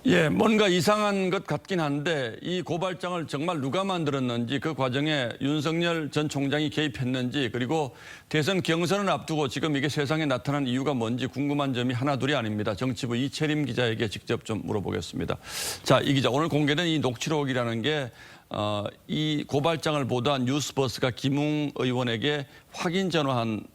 예, 뭔가 이상한 것 같긴 한데 이 고발장을 정말 누가 만들었는지 그 과정에 윤석열 전 총장이 개입했는지 그리고 대선 경선을 앞두고 지금 이게 세상에 나타난 이유가 뭔지 궁금한 점이 하나둘이 아닙니다. 정치부 이채림 기자에게 직접 좀 물어보겠습니다. 자, 이 기자, 오늘 공개된 이 녹취록이라는 게 이 고발장을 보도한 뉴스버스가 김웅 의원에게 확인 전화한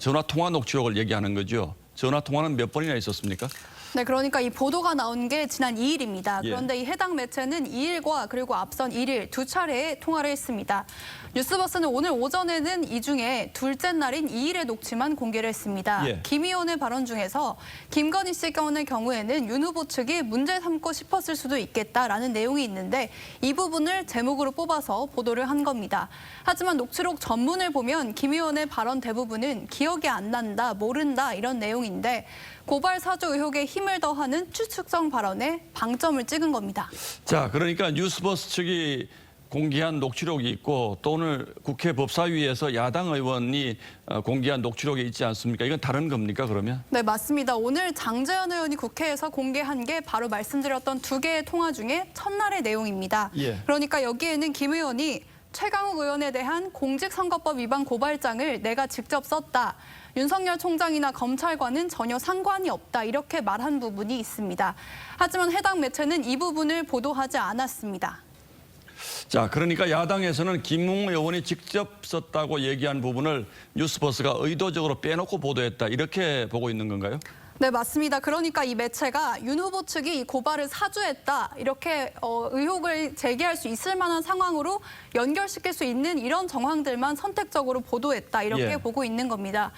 전화 통화 녹취록을 얘기하는 거죠. 전화 통화는 몇 번이나 있었습니까? 네, 그러니까 이 보도가 나온 게 지난 2일입니다. 예. 그런데 이 해당 매체는 2일과 그리고 앞선 1일 두 차례의 통화를 했습니다. 뉴스버스는 오늘 오전에는 이 중에 둘째 날인 2일의 녹취만 공개를 했습니다. 예. 김 의원의 발언 중에서 김건희 씨 경우에는 윤 후보 측이 문제 삼고 싶었을 수도 있겠다라는 내용이 있는데 이 부분을 제목으로 뽑아서 보도를 한 겁니다. 하지만 녹취록 전문을 보면 김 의원의 발언 대부분은 기억이 안 난다, 모른다 이런 내용인데 고발 사주 의혹에 힘을 더하는 추측성 발언에 방점을 찍은 겁니다. 자, 그러니까 뉴스버스 측이 공개한 녹취록이 있고 또 오늘 국회 법사위에서 야당 의원이 공개한 녹취록이 있지 않습니까? 이건 다른 겁니까, 그러면? 네, 맞습니다. 오늘 장제연 의원이 국회에서 공개한 게 바로 말씀드렸던 두 개의 통화 중에 첫날의 내용입니다. 예. 그러니까 여기에는 김 의원이 최강욱 의원에 대한 공직선거법 위반 고발장을 내가 직접 썼다. 윤석열 총장이나 검찰과는 전혀 상관이 없다. 이렇게 말한 부분이 있습니다. 하지만 해당 매체는 이 부분을 보도하지 않았습니다. 자, 그러니까 야당에서는 김웅 의원이 직접 썼다고 얘기한 부분을 뉴스버스가 의도적으로 빼놓고 보도했다. 이렇게 보고 있는 건가요? 네, 맞습니다. 그러니까 이 매체가 윤 후보 측이 이 고발을 사주했다. 이렇게 의혹을 제기할 수 있을 만한 상황으로 연결시킬 수 있는 이런 정황들만 선택적으로 보도했다. 이렇게 예. 보고 있는 겁니다.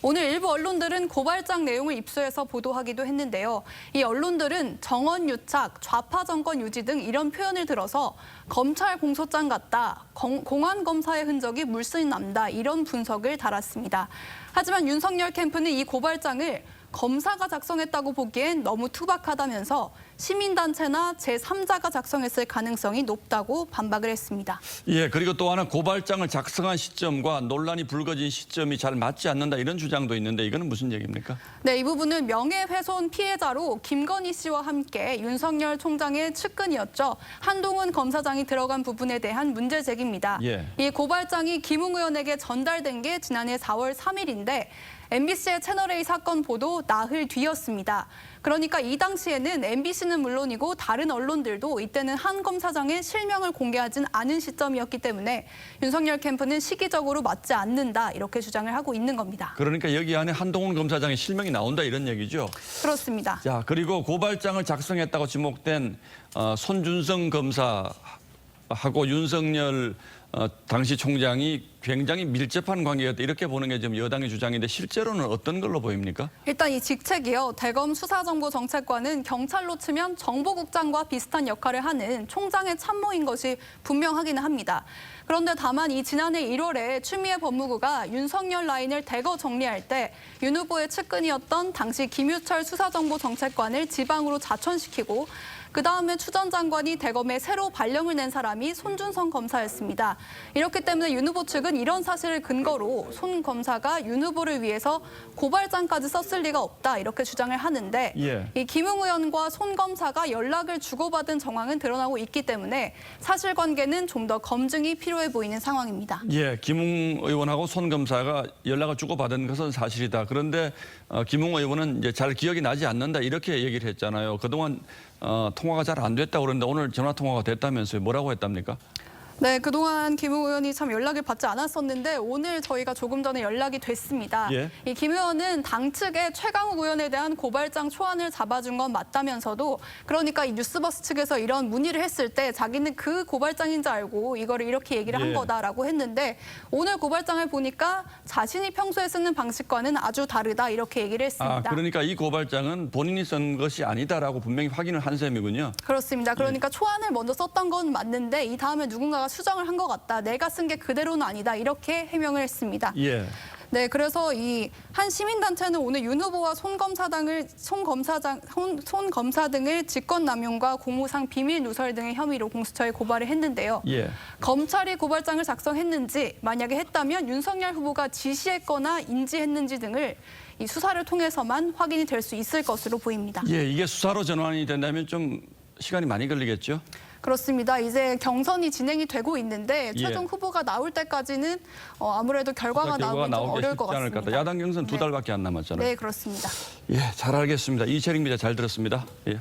오늘 일부 언론들은 고발장 내용을 입수해서 보도하기도 했는데요. 이 언론들은 정원 유착, 좌파 정권 유지 등 이런 표현을 들어서 검찰 공소장 같다, 공안 검사의 흔적이 물씬 남다 이런 분석을 달았습니다. 하지만 윤석열 캠프는 이 고발장을 검사가 작성했다고 보기엔 너무 투박하다면서 시민단체나 제3자가 작성했을 가능성이 높다고 반박을 했습니다. 예, 그리고 또 하나 고발장을 작성한 시점과 논란이 불거진 시점이 잘 맞지 않는다 이런 주장도 있는데 이거는 무슨 얘기입니까? 네, 이 부분은 명예훼손 피해자로 김건희 씨와 함께 윤석열 총장의 측근이었죠. 한동훈 검사장이 들어간 부분에 대한 문제 제기입니다. 예. 이 고발장이 김웅 의원에게 전달된 게 지난해 4월 3일인데 MBC의 채널A 사건 보도 나흘 뒤였습니다. 그러니까 이 당시에는 MBC는 물론이고 다른 언론들도 이때는 한 검사장의 실명을 공개하진 않은 시점이었기 때문에 윤석열 캠프는 시기적으로 맞지 않는다 이렇게 주장을 하고 있는 겁니다. 그러니까 여기 안에 한동훈 검사장의 실명이 나온다 이런 얘기죠. 그렇습니다. 자, 그리고 고발장을 작성했다고 지목된 손준성 검사하고 윤석열 당시 총장이 굉장히 밀접한 관계였다 이렇게 보는 게 지금 여당의 주장인데 실제로는 어떤 걸로 보입니까? 일단 이 직책이요. 대검 수사정보정책관은 경찰로 치면 정보국장과 비슷한 역할을 하는 총장의 참모인 것이 분명하기는 합니다. 그런데 다만 이 지난해 1월에 추미애 법무부가 윤석열 라인을 대거 정리할 때 윤 후보의 측근이었던 당시 김유철 수사정보정책관을 지방으로 자천시키고 그다음에 추 전 장관이 대검에 새로 발령을 낸 사람이 손준성 검사였습니다. 이렇기 때문에 윤 후보 측은 이런 사실을 근거로 손 검사가 윤 후보를 위해서 고발장까지 썼을 리가 없다 이렇게 주장을 하는데 예. 이 김웅 의원과 손 검사가 연락을 주고받은 정황은 드러나고 있기 때문에 사실관계는 좀 더 검증이 필요해 보이는 상황입니다. 예, 김웅 의원하고 손 검사가 연락을 주고받은 것은 사실이다. 그런데 김웅 의원은 이제 잘 기억이 나지 않는다 이렇게 얘기를 했잖아요. 그동안 통화가 잘 안 됐다고 그러는데 오늘 전화 통화가 됐다면서요. 뭐라고 했답니까? 네, 그동안 김웅 의원이 참 연락을 받지 않았었는데 오늘 저희가 조금 전에 연락이 됐습니다. 예. 이 김 의원은 당 측에 최강욱 의원에 대한 고발장 초안을 잡아준 건 맞다면서도 그러니까 이 뉴스버스 측에서 이런 문의를 했을 때 자기는 그 고발장인 줄 알고 이거를 이렇게 얘기를 한 예. 거다라고 했는데 오늘 고발장을 보니까 자신이 평소에 쓰는 방식과는 아주 다르다 이렇게 얘기를 했습니다. 아, 그러니까 이 고발장은 본인이 쓴 것이 아니다라고 분명히 확인을 한 셈이군요. 그렇습니다. 그러니까 초안을 먼저 썼던 건 맞는데 이 다음에 누군가가 수정을 한 것 같다. 내가 쓴 게 그대로는 아니다. 이렇게 해명을 했습니다. 예. 네, 그래서 이 한 시민단체는 오늘 윤 후보와 손 검사 등을 직권남용과 공무상 비밀 누설 등의 혐의로 공수처에 고발을 했는데요. 예. 검찰이 고발장을 작성했는지 만약에 했다면 윤석열 후보가 지시했거나 인지했는지 등을 이 수사를 통해서만 확인이 될 수 있을 것으로 보입니다. 예, 이게 수사로 전환이 된다면 좀 시간이 많이 걸리겠죠? 그렇습니다. 이제 경선이 진행이 되고 있는데 예. 최종 후보가 나올 때까지는 아무래도 결과가 나오기 좀 어려울 것 않을 같습니다. 야당 경선 두 달밖에 안 남았잖아요. 네, 그렇습니다. 예, 잘 알겠습니다. 이채링 기자 잘 들었습니다. 예.